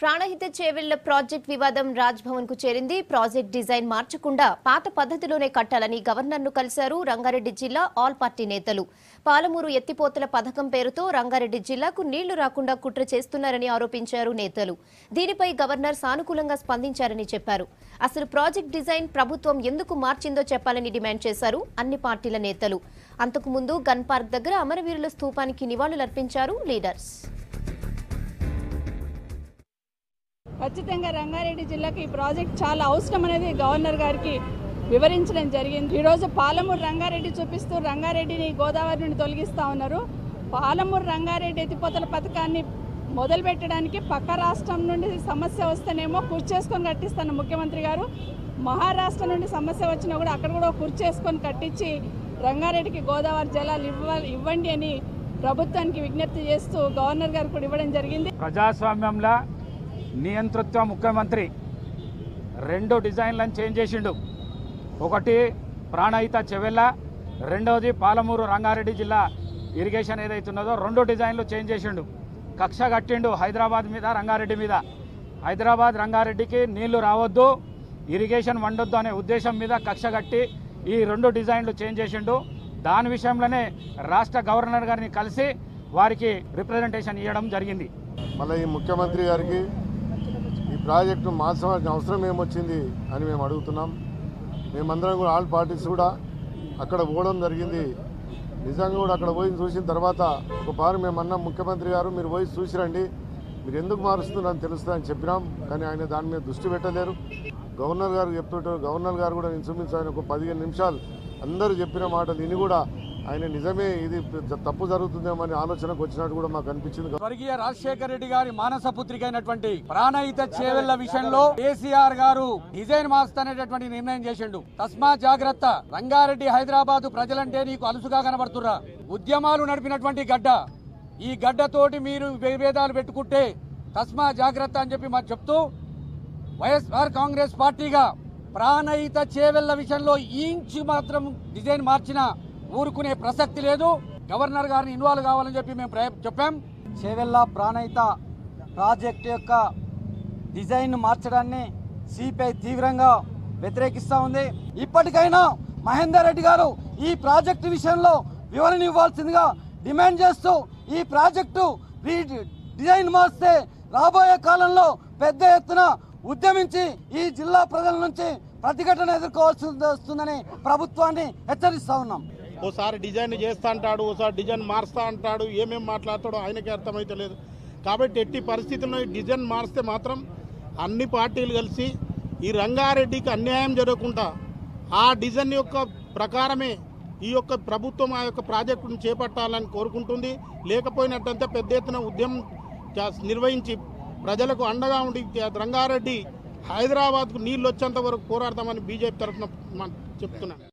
Pranahita Chevella project వివాదం రాజ్భవన్ కు చేరింది. ప్రాజెక్ట్ డిజైన్ మార్చకుండా పాత పద్ధతిలోనే కట్టాలని గవర్నర్ ను కలిశారు రంగారెడ్డి జిల్లా ఆల్ పార్టీ నేతలు. పాలమూరు ఎత్తిపోతల పథకం పేరుతో రంగారెడ్డి జిల్లాకు నీళ్లు రాకుండా కుట్ర చేస్తున్నారని ఆరోపించారు నేతలు. దీనిపై గవర్నర్ సానుకూలంగా స్పందించారని చెప్పారు. అసలు ప్రాజెక్ట్ డిజైన్ ప్రభుత్వం ఎందుకు మార్చిందో చెప్పాలని డిమాండ్ చేశారు అన్ని పార్టీల నేతలు. అంతకుముందు గన్ పార్క్ దగ్గర అమరవీరుల స్థూపానికి నివాళులర్పించారు లీడర్స్. ఖచ్చితంగా రంగారెడ్డి జిల్లాకి ఈ ప్రాజెక్ట్ చాలా అవసరం అనేది గవర్నర్ గారికి వివరించడం జరిగింది. ఈరోజు పాలమూరు రంగారెడ్డి చూపిస్తూ రంగారెడ్డిని గోదావరి నుండి తొలగిస్తూ ఉన్నారు. పాలమూరు రంగారెడ్డి ఎత్తిపోతల పథకాన్ని మొదలు పెట్టడానికి పక్క రాష్ట్రం నుండి సమస్య వస్తేనేమో కుర్చీ చేసుకొని కట్టిస్తున్న ముఖ్యమంత్రి గారు, మహారాష్ట్ర నుండి సమస్య వచ్చినా కూడా అక్కడ కూడా కుర్చీ చేసుకొని కట్టించి రంగారెడ్డికి గోదావరి జలాలు ఇవ్వండి అని ప్రభుత్వానికి విజ్ఞప్తి చేస్తూ గవర్నర్ గారు కూడా ఇవ్వడం జరిగింది. ప్రజాస్వామ్యంలో నియంతృత్వ ముఖ్యమంత్రి రెండు డిజైన్లను చేంజ్ చేసిండు. ఒకటి ప్రాణహిత చెవెళ్ళ, రెండవది పాలమూరు రంగారెడ్డి జిల్లా ఇరిగేషన్ ఏదైతున్నదో రెండు డిజైన్లు చేంజ్ చేసిండు. కక్ష కట్టిండు హైదరాబాద్ మీద, రంగారెడ్డి మీద. హైదరాబాద్ రంగారెడ్డికి నీళ్లు రావద్దు, ఇరిగేషన్ వండొద్దు అనే ఉద్దేశం మీద కక్ష కట్టి ఈ రెండు డిజైన్లు చేంజ్ చేసిండు. దాని విషయంలోనే రాష్ట్ర గవర్నర్ గారిని కలిసి వారికి రిప్రజెంటేషన్ ఇవ్వడం జరిగింది. మళ్ళీ ఈ ముఖ్యమంత్రి గారికి ఈ ప్రాజెక్టు మార్చాల్సిన అవసరం ఏమొచ్చింది అని మేము అడుగుతున్నాం. మేమందరం కూడా ఆల్ పార్టీస్ కూడా అక్కడ పోవడం జరిగింది. నిజంగా కూడా అక్కడ పోయి చూసిన తర్వాత ఒకసారి మేమన్నాం, ముఖ్యమంత్రి గారు మీరు పోయి చూసిరండి, మీరు ఎందుకు మారుస్తున్నారని తెలుస్తుందని చెప్పినాం. కానీ ఆయన దాని మీద దృష్టి పెట్టలేరు. గవర్నర్ గారు చెప్తుంటారు. గవర్నర్ గారు కూడా నేను చూపించాను ఒక 15 నిమిషాలు అందరూ చెప్పిన మాటలు విని కూడా ఆయన నిజమే ఇది తప్పు జరుగుతుందేమో అని ఆలోచనకు వచ్చినట్టు కూడా మాకు అనిపించింది. స్వర్గీయ రాజశేఖర రెడ్డి గారి మానస పుత్రిక అయినటువంటి ప్రాణహిత చేవెళ్ల విషయంలో కేసీఆర్ గారు డిజైన్ మార్చుతానేటటువంటి నిర్ణయం చేసిండు. తస్మా జాగ్రత్త, రంగారెడ్డి హైదరాబాద్ ప్రజలంటే నీకు అలుసుగా కనబడుతుర్రా. ఉద్యమాలు నడిపినటువంటి గడ్డ, ఈ గడ్డతోటి మీరు విభేదాలు పెట్టుకుంటే తస్మా జాగ్రత్త అని చెప్పి మాకు చెప్తూ వైఎస్ఆర్ కాంగ్రెస్ పార్టీగా ప్రాణహిత చేవెళ్ల విషయంలో ఇంచు మాత్రం డిజైన్ మార్చిన ఊరుకునే ప్రసక్తి లేదు. గవర్నర్ గారిని ఇన్వాల్వ్ కావాలని చెప్పి మేము చెప్పాం. చేవెళ్ల ప్రాణహిత ప్రాజెక్టు యొక్క డిజైన్ మార్చడాన్ని సిపిఐ తీవ్రంగా వ్యతిరేకిస్తూ ఉంది. ఇప్పటికైనా మహేందర్ రెడ్డి గారు ఈ ప్రాజెక్టు విషయంలో వివరణ ఇవ్వాల్సిందిగా డిమాండ్ చేస్తూ ఈ ప్రాజెక్టు డిజైన్ మార్చితే రాబోయే కాలంలో పెద్ద ఎత్తున ఉద్యమించి ఈ జిల్లా ప్రజల నుంచి ప్రతిఘటన ఎదుర్కోవాల్సి వస్తుందని ప్రభుత్వాన్ని హెచ్చరిస్తా ఉన్నాం. ఓసారి డిజైన్ చేస్తా అంటాడు, ఓసారి డిజైన్ మారుస్తా అంటాడు. ఏమేమి మాట్లాడతాడో ఆయనకే అర్థమైతే లేదు. కాబట్టి ఎట్టి పరిస్థితుల్లో ఈ డిజైన్ మారిస్తే మాత్రం అన్ని పార్టీలు కలిసి ఈ రంగారెడ్డికి అన్యాయం జరగకుండా ఆ డిజైన్ యొక్క ప్రకారమే ఈ యొక్క ప్రభుత్వం ఆ యొక్క ప్రాజెక్టును చేపట్టాలని కోరుకుంటుంది. లేకపోయినట్టంతా పెద్ద ఎత్తున ఉద్యమం నిర్వహించి ప్రజలకు అండగా ఉండి రంగారెడ్డి హైదరాబాద్కు నీళ్ళు వచ్చేంత వరకు పోరాడతామని బీజేపీ తరఫున చెప్తున్నాను.